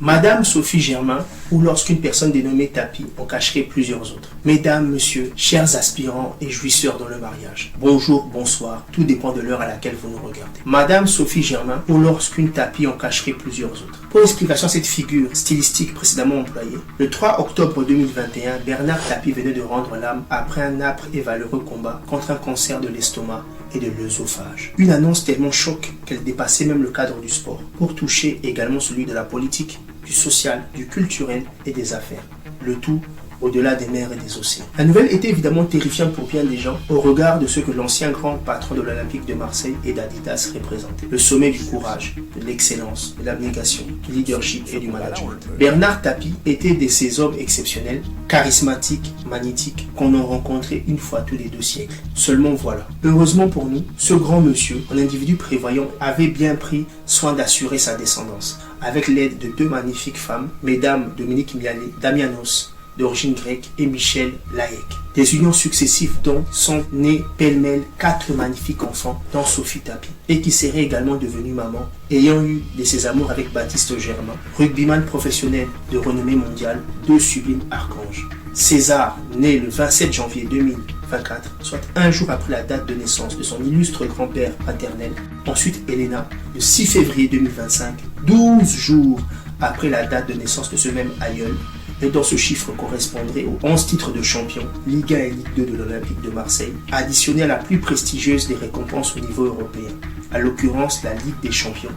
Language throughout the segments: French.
Madame Sophie Germain, ou lorsqu'une personne dénommée Tapi en cacherait plusieurs autres. Mesdames, messieurs, chers aspirants et jouisseurs dans le mariage, bonjour, bonsoir, tout dépend de l'heure à laquelle vous nous regardez. Madame Sophie Germain, ou lorsqu'une Tapi en cacherait plusieurs autres. Pour explication à cette figure stylistique précédemment employée, le 3 octobre 2021, Bernard Tapie venait de rendre l'âme après un âpre et valeureux combat contre un cancer de l'estomac et de l'œsophage. Une annonce tellement choc qu'elle dépassait même le cadre du sport, pour toucher également celui de la politique, du social, du culturel et des affaires. Le tout au-delà des mers et des océans. La nouvelle était évidemment terrifiante pour bien des gens au regard de ce que l'ancien grand patron de l'Olympique de Marseille et d'Adidas représentait. Le sommet du courage, de l'excellence, de l'abnégation, du leadership et du management. Bernard Tapie était de ces hommes exceptionnels, charismatiques, magnétiques, qu'on a rencontrés une fois tous les 2 siècles. Seulement voilà. Heureusement pour nous, ce grand monsieur, un individu prévoyant, avait bien pris soin d'assurer sa descendance, avec l'aide de 2 magnifiques femmes, mesdames Dominique Mialet, Damianos, d'origine grecque, et Michel Laëc. Des unions successives dont sont nés pêle-mêle 4 magnifiques enfants, dont Sophie Tapie, et qui serait également devenue maman, ayant eu de ses amours avec Baptiste Germain, rugbyman professionnel de renommée mondiale, 2 sublimes archanges. César, né le 27 janvier 2024, soit un jour après la date de naissance de son illustre grand-père paternel. Ensuite, Elena, le 6 février 2025, 12 jours après la date de naissance de ce même aïeul, et dont ce chiffre correspondrait aux 11 titres de champion, Ligue 1 et Ligue 2 de l'Olympique de Marseille, additionné à la plus prestigieuse des récompenses au niveau européen, à l'occurrence la Ligue des champions,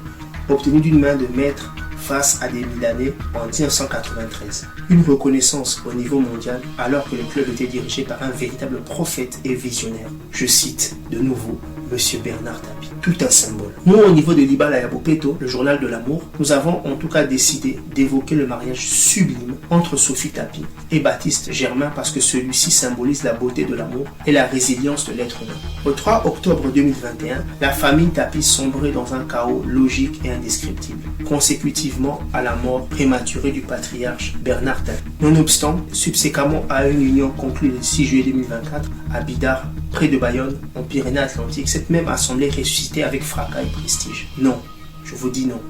obtenue d'une main de maître face à des Milanais en 1993. Une reconnaissance au niveau mondial alors que le club était dirigé par un véritable prophète et visionnaire. Je cite de nouveau Monsieur Bernard Tapie. Tout un symbole. Nous, au niveau de Libala et Abopeto, le journal de l'amour, nous avons en tout cas décidé d'évoquer le mariage sublime entre Sophie Tapie et Baptiste Germain parce que celui-ci symbolise la beauté de l'amour et la résilience de l'être humain. Au 3 octobre 2021, la famille Tapie sombrait dans un chaos logique et indescriptible, consécutivement à la mort prématurée du patriarche Bernard Tapie. Nonobstant, subséquemment à une union conclue le 6 juillet 2024 à Bidart, près de Bayonne, en Pyrénées-Atlantiques, cette même assemblée ressuscitée avec fracas et prestige. Non, je vous dis non.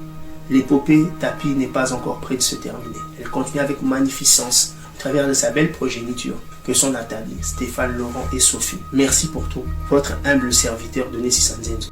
L'épopée Tapie n'est pas encore près de se terminer. Elle continue avec magnificence à travers de sa belle progéniture que sont Nathalie, Stéphane, Laurent et Sophie. Merci pour tout. Votre humble serviteur Denis Sanzenzo.